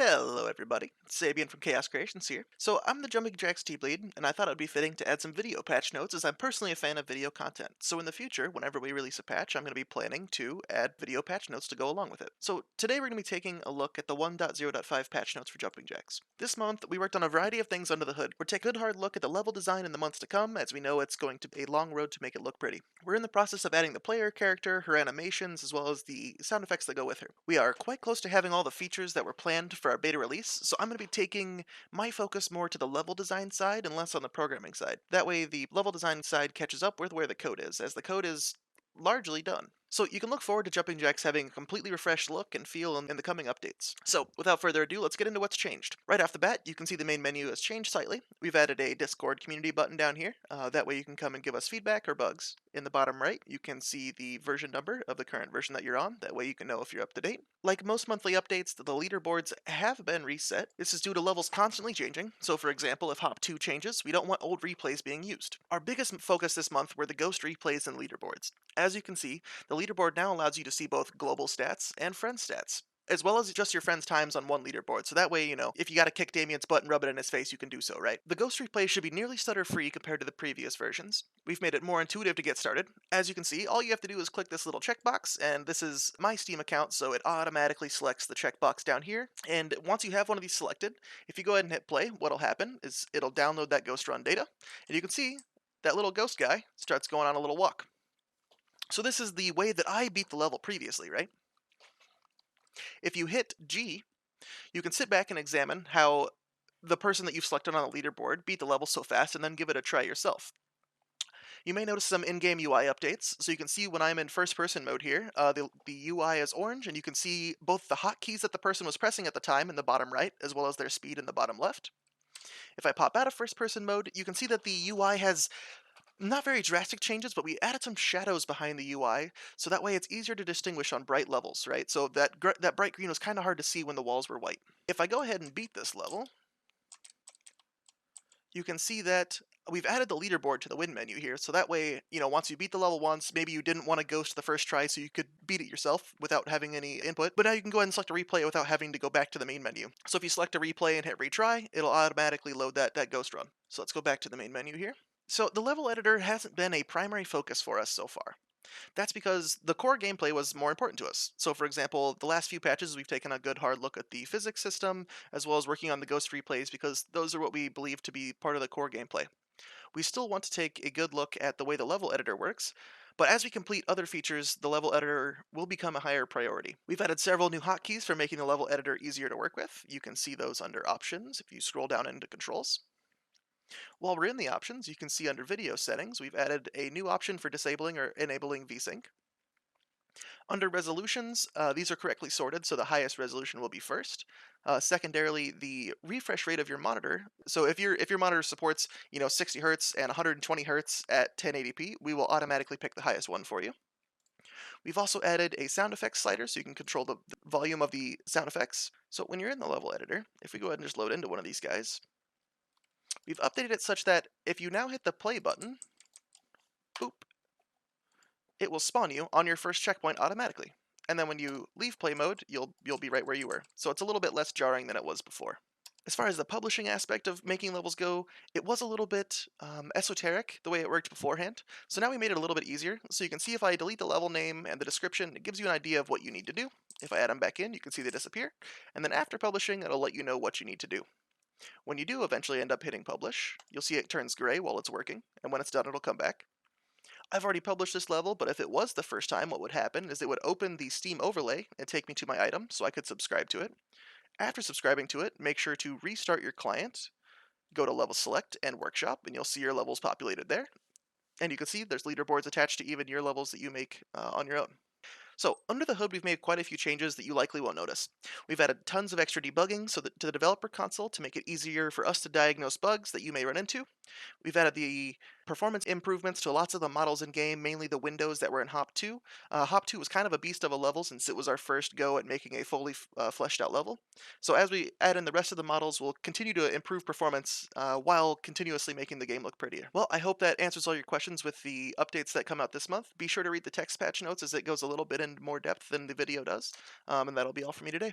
Hello everybody, it's Sabian from Chaos Creations here. So I'm the Jumping Jax team lead, and I thought it would be fitting to add some video patch notes as I'm personally a fan of video content. So in the future, whenever we release a patch, I'm going to be planning to add video patch notes to go along with it. So today we're going to be taking a look at the 1.0.5 patch notes for Jumping Jax. This month, we worked on a variety of things under the hood. We're taking a good hard look at the level design in the months to come, as we know it's going to be a long road to make it look pretty. We're in the process of adding the player character, her animations, as well as the sound effects that go with her. We are quite close to having all the features that were planned for our beta release, so I'm going to be taking my focus more to the level design side and less on the programming side. That way the level design side catches up with where the code is, as the code is largely done. So you can look forward to Jumping Jacks having a completely refreshed look and feel in the coming updates. So without further ado, let's get into what's changed. Right off the bat, you can see the main menu has changed slightly. We've added a Discord community button down here. That way you can come and give us feedback or bugs. In the bottom right, you can see the version number of the current version that you're on. That way you can know if you're up to date. Like most monthly updates, the leaderboards have been reset. This is due to levels constantly changing. So for example, if Hop 2 changes, we don't want old replays being used. Our biggest focus this month were the ghost replays and leaderboards. As you can see, the leaderboard now allows you to see both global stats and friend stats, as well as just your friends' times on one leaderboard. So that way, if you gotta kick Damien's butt and rub it in his face, you can do so, right? The ghost replay should be nearly stutter-free compared to the previous versions. We've made it more intuitive to get started. As you can see, all you have to do is click this little checkbox, and this is my Steam account, so it automatically selects the checkbox down here. And once you have one of these selected, if you go ahead and hit play, what'll happen is it'll download that ghost run data, and you can see that little ghost guy starts going on a little walk. So this is the way that I beat the level previously, right? If you hit G, you can sit back and examine how the person that you've selected on the leaderboard beat the level so fast and then give it a try yourself. You may notice some in-game UI updates, so you can see when I'm in first-person mode here, the UI is orange, and you can see both the hotkeys that the person was pressing at the time in the bottom right, as well as their speed in the bottom left. If I pop out of first-person mode, you can see that the UI has not very drastic changes, but we added some shadows behind the UI, so that way it's easier to distinguish on bright levels, right? So that bright green was kind of hard to see when the walls were white. If I go ahead and beat this level, you can see that we've added the leaderboard to the win menu here, so that way, once you beat the level once, maybe you didn't want to ghost the first try, so you could beat it yourself without having any input, but now you can go ahead and select a replay without having to go back to the main menu. So if you select a replay and hit retry, it'll automatically load that ghost run. So let's go back to the main menu here. So the level editor hasn't been a primary focus for us so far. That's because the core gameplay was more important to us. So for example, the last few patches we've taken a good hard look at the physics system, as well as working on the ghost replays because those are what we believe to be part of the core gameplay. We still want to take a good look at the way the level editor works, but as we complete other features, the level editor will become a higher priority. We've added several new hotkeys for making the level editor easier to work with. You can see those under options if you scroll down into controls. While we're in the options, you can see under video settings, we've added a new option for disabling or enabling VSync. Under resolutions, these are correctly sorted, so the highest resolution will be first. Secondarily, the refresh rate of your monitor. So if your monitor supports 60 hertz and 120 hertz at 1080p, we will automatically pick the highest one for you. We've also added a sound effects slider so you can control the volume of the sound effects. So when you're in the level editor, if we go ahead and just load into one of these guys, we've updated it such that if you now hit the play button, boop, it will spawn you on your first checkpoint automatically. And then when you leave play mode, you'll be right where you were. So it's a little bit less jarring than it was before. As far as the publishing aspect of making levels go, it was a little bit esoteric the way it worked beforehand. So now we made it a little bit easier. So you can see if I delete the level name and the description, it gives you an idea of what you need to do. If I add them back in, you can see they disappear. And then after publishing, it'll let you know what you need to do. When you do eventually end up hitting publish, you'll see it turns gray while it's working. And when it's done, it'll come back. I've already published this level, but if it was the first time, what would happen is it would open the Steam overlay and take me to my item so I could subscribe to it. After subscribing to it, make sure to restart your client, go to Level Select and Workshop, and you'll see your levels populated there. And you can see there's leaderboards attached to even your levels that you make on your own. So, under the hood, we've made quite a few changes that you likely won't notice. We've added tons of extra debugging to the developer console to make it easier for us to diagnose bugs that you may run into. We've added the performance improvements to lots of the models in game, mainly the windows that were in Hop 2. Hop 2 was kind of a beast of a level since it was our first go at making a fully fleshed out level. So as we add in the rest of the models, we'll continue to improve performance while continuously making the game look prettier. Well, I hope that answers all your questions with the updates that come out this month. Be sure to read the text patch notes as it goes a little bit in more depth than the video does. And that'll be all for me today.